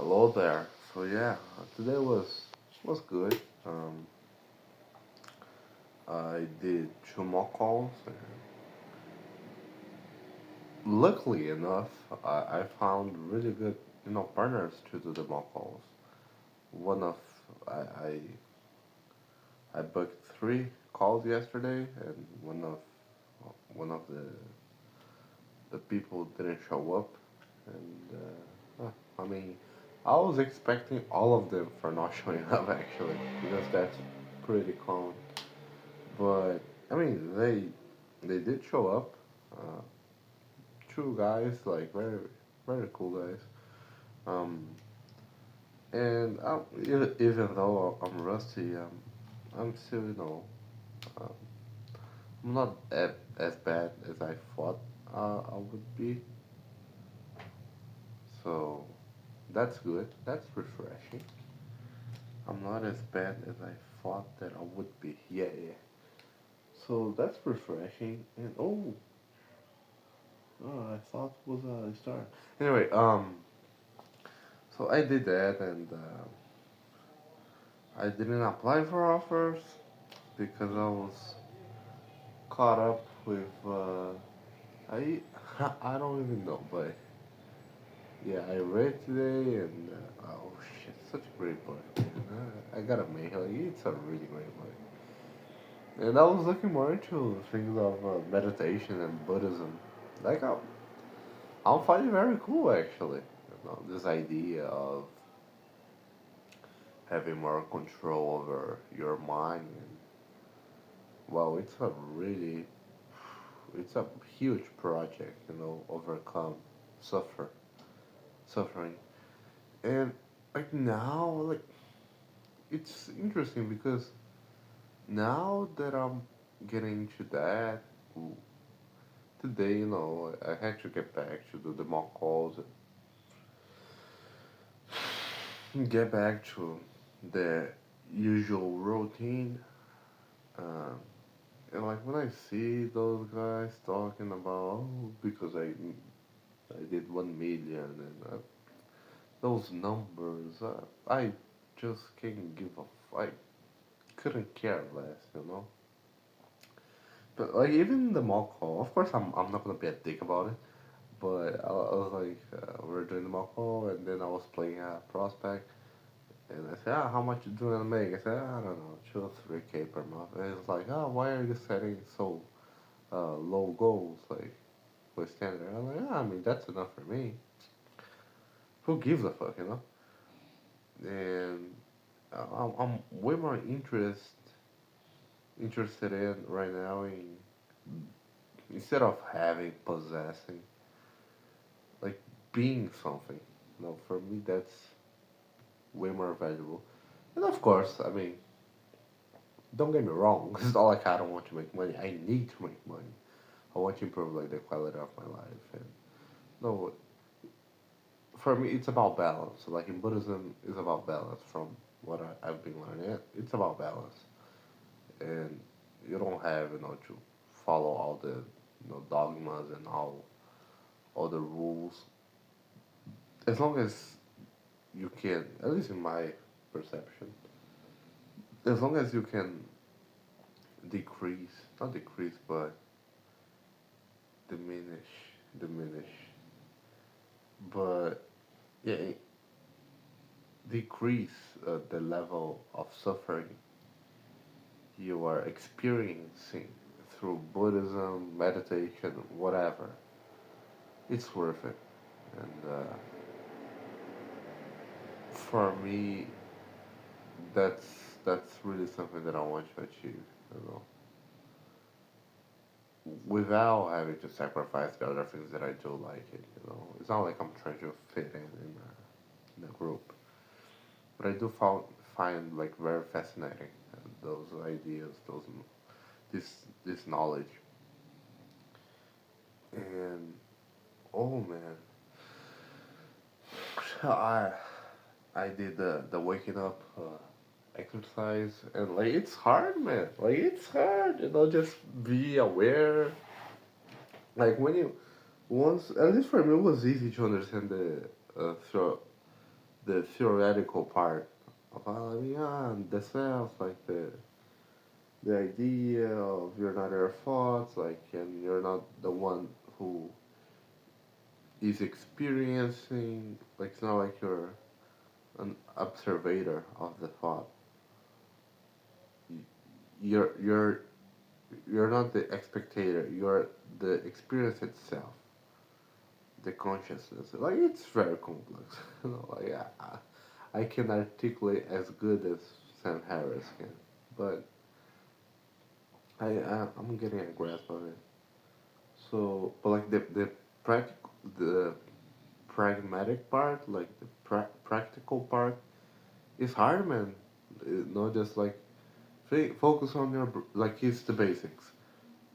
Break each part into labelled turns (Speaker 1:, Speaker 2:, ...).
Speaker 1: Hello there. So yeah, today was good. I did two mock calls. And luckily enough, I found really good, partners to do the mock calls. One of I I, I booked three calls yesterday, and one of the people didn't show up, and I mean, I was expecting all of them for not showing up actually, because that's pretty common. But I mean, they did show up. Uh, Two guys, like very cool guys. Um, and even though I'm rusty, I'm still um, I'm not as bad as I thought I would be. So that's good. That's refreshing. I'm not as bad as I thought that I would be. Yeah, yeah. So that's refreshing. And I thought it was a star. Anyway, so I did that, and I didn't apply for offers because I was caught up with I I don't even know, but yeah, I read today, and oh shit, such a great book, man. I gotta make like it's a really great book. And I was looking more into things of meditation and Buddhism. Like I'm finding very cool actually. This idea of having more control over your mind. And well, it's a huge project. Overcome suffer suffering. And like now, like it's interesting because now that I'm getting into that, ooh, today, I had to get back to do the mock calls and get back to the usual routine. Um, and like when I see those guys talking about, oh, because I did 1 million and those numbers, I just can't give a I couldn't care less. But like even the mock call, of course I'm not gonna be a dick about it. But I was like, we were doing the mock call, and then I was playing a prospect, and I said, how much you doing to make? I said, I don't know, 2 or 3K per month. And it's like, why are you setting so low goals, like with standard? I'm like, I mean that's enough for me. Who gives a fuck? And I'm way more interested in right now in instead of having possessing, like being something. For me that's way more valuable. And of course, I mean, don't get me wrong. It's not like I don't want to make money. I need to make money. I want to improve like the quality of my life. And no, for me, it's about balance. Like in Buddhism, it's about balance. From what I've been learning, it's about balance. And you don't have to follow all the dogmas and all the rules. As long as you can, at least in my perception, as long as you can decrease, not decrease, but diminish, diminish, but yeah, decrease the level of suffering you are experiencing through Buddhism, meditation, whatever. It's worth it, and for me, that's that's really something that I want to achieve. You know, without having to sacrifice the other things that I do like it. It's not like I'm trying to fit in a group, but I do find like very fascinating those ideas, this knowledge, and oh man, I I did the waking up exercise, and like it's hard, man. Like it's hard, just be aware. Like when you once, at least for me, it was easy to understand the through. the theoretical part of yeah, the self, like the idea of you're not your thoughts, like, and you're not the one who is experiencing, like, it's not like you're an observator of the thought. You're you're you're not the spectator. You're the experience itself, the consciousness. Like, it's very complex. Like, I can articulate as good as Sam Harris can, but I'm getting a grasp of it. So, but like the pragmatic part, like the practical part, is hard, man. Not just like focus on your like it's the basics.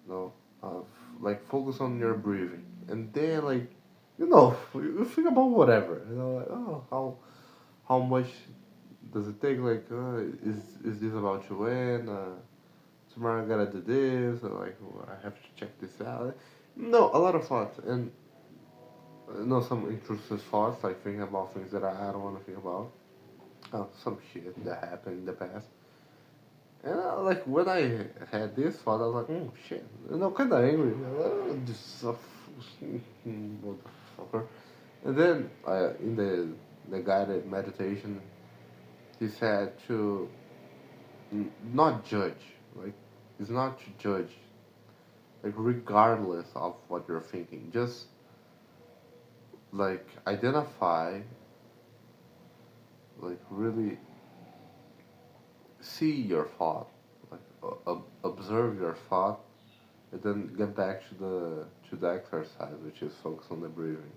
Speaker 1: No, uh, like focus on your breathing, and then like you think about whatever. Like, oh, how much does it take? Like, is this about you? When tomorrow I gotta do this, or like, oh, I have to check this out. No, a lot of thoughts, and no, some intrusive thoughts, like thinking about things that I don't want to think about. Some shit that happened in the past. And like when I had this thought, I was like, shit, kind of angry. This motherfucker. And then in the guided meditation, he said to not judge. Like, it's not to judge. Like, regardless of what you're thinking, just like identify, like really see your thought, like observe your thought, and then get back to the exercise, which is focus on the breathing.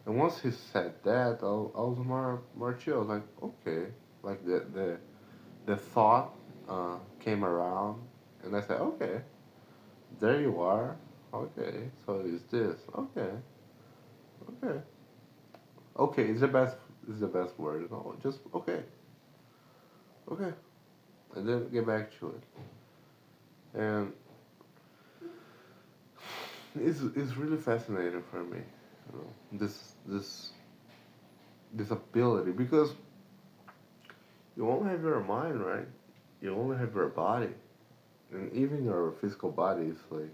Speaker 1: And once he said that, I was more chill. Like, okay, like the thought came around, and I said, okay, there you are. Okay, so it's this. Okay, okay, okay. Is the best word. No, just okay, okay, and then get back to it. And it's really fascinating for me, this ability, because you only have your mind, right? You only have your body, and even your physical body is like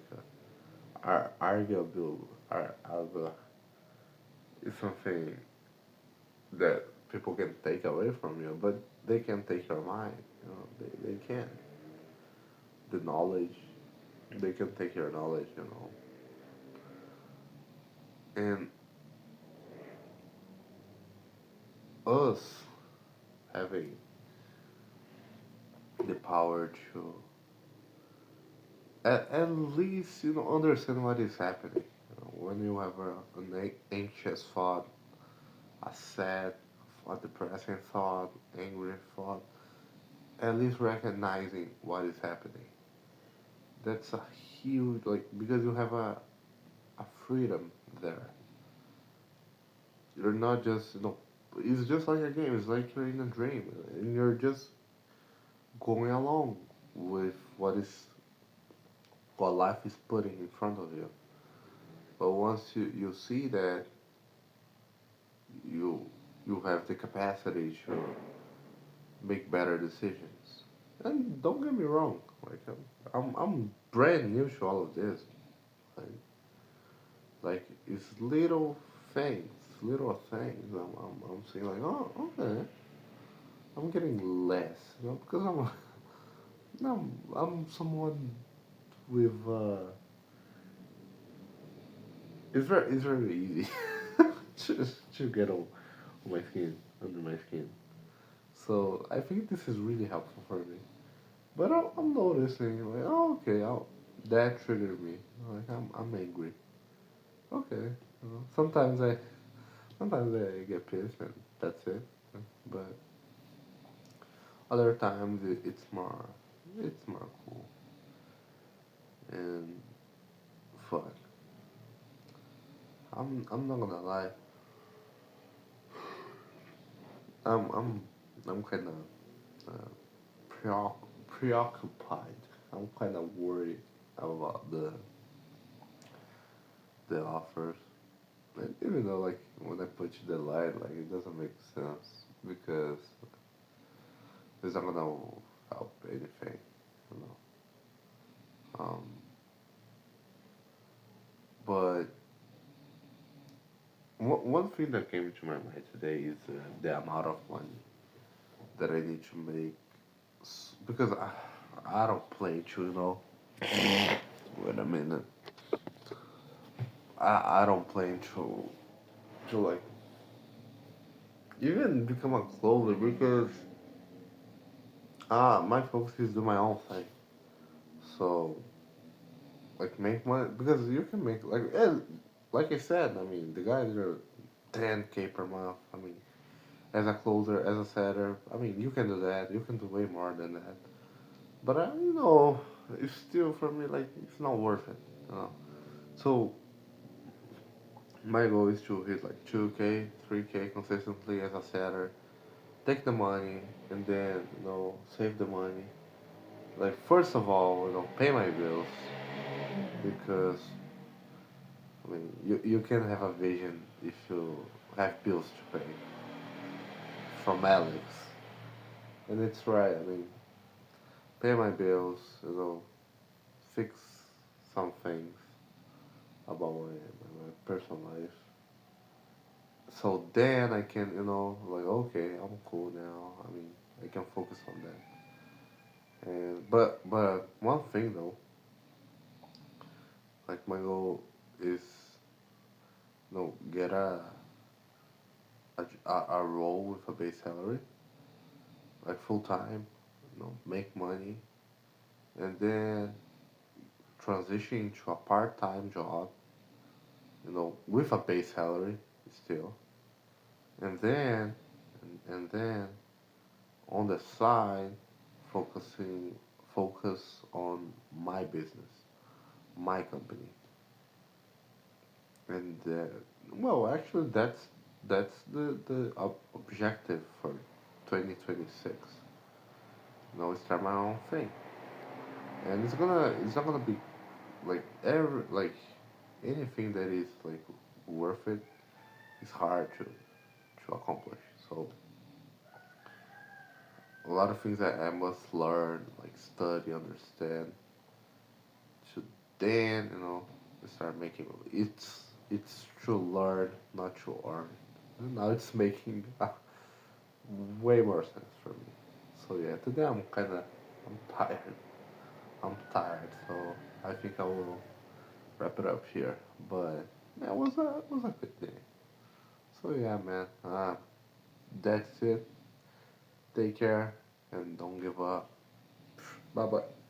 Speaker 1: are arguable, are is something that people can take away from you, but they can take your mind. They can the knowledge. They can take your knowledge, and us having the power to at least understand what is happening. When you have an anxious thought, a sad, a depressing thought, angry thought, at least recognizing what is happening. That's a huge, like, because you have a freedom there. You're not just it's just like a game. It's like you're in a dream, and you're just going along with what life is putting in front of you. But once you see that you you have the capacity to make better decisions. And don't get me wrong, like I'm brand new to all of this. Like, like it's little things. I'm seeing like, oh, okay, I'm getting less, because I'm someone with it's very easy to get on my skin under my skin. So I think this is really helpful for me. But I'm noticing, like, oh, okay, that triggered me. Like, I'm angry. Okay, sometimes I get pissed and that's it. But other times it's more cool. And fuck, I'm not gonna lie. I'm I'm kind of uh, preoccupied. I'm kind of worried about the offers. And even though like when I put you the light, like it doesn't make sense because it's not gonna help anything, you know. Um, but one thing that came to my mind today is the amount of money that I need to make because I don't play to, you know. Wait a minute. I don't plan to like even become a closer because my focus is do my own thing. So like make money because you can make like I said. I mean the guys are 10K per month. I mean as a closer, as a setter. I mean you can do that. You can do way more than that. But you know it's still for me like it's not worth it. You know. So my goal is to hit like 2K, 3K consistently as a setter, take the money and then save the money. Like first of all, pay my bills because I mean you can have a vision if you have bills to pay from Alex, and it's right. I mean, pay my bills, fix some things about my personal life. So then I can, like okay, I'm cool now. I mean, I can focus on that. And but one thing though, like my goal is get a role with a base salary, like full time, make money, and then transition to a part time job, with a base salary still, and then and then on the side, focusing focus on my business, my company, and well, actually, that's the objective for 2026. Start my own thing, and it's not gonna be like every like anything that is like worth it is hard to accomplish. So a lot of things that I must learn, like study, understand, to then start making it's to learn, not to earn. And now it's making way more sense for me. So yeah, today I'm tired. I'm tired. So I think I will wrap it up here. But yeah, it was a good day. So yeah, man. That's it. Take care and don't give up. Bye bye.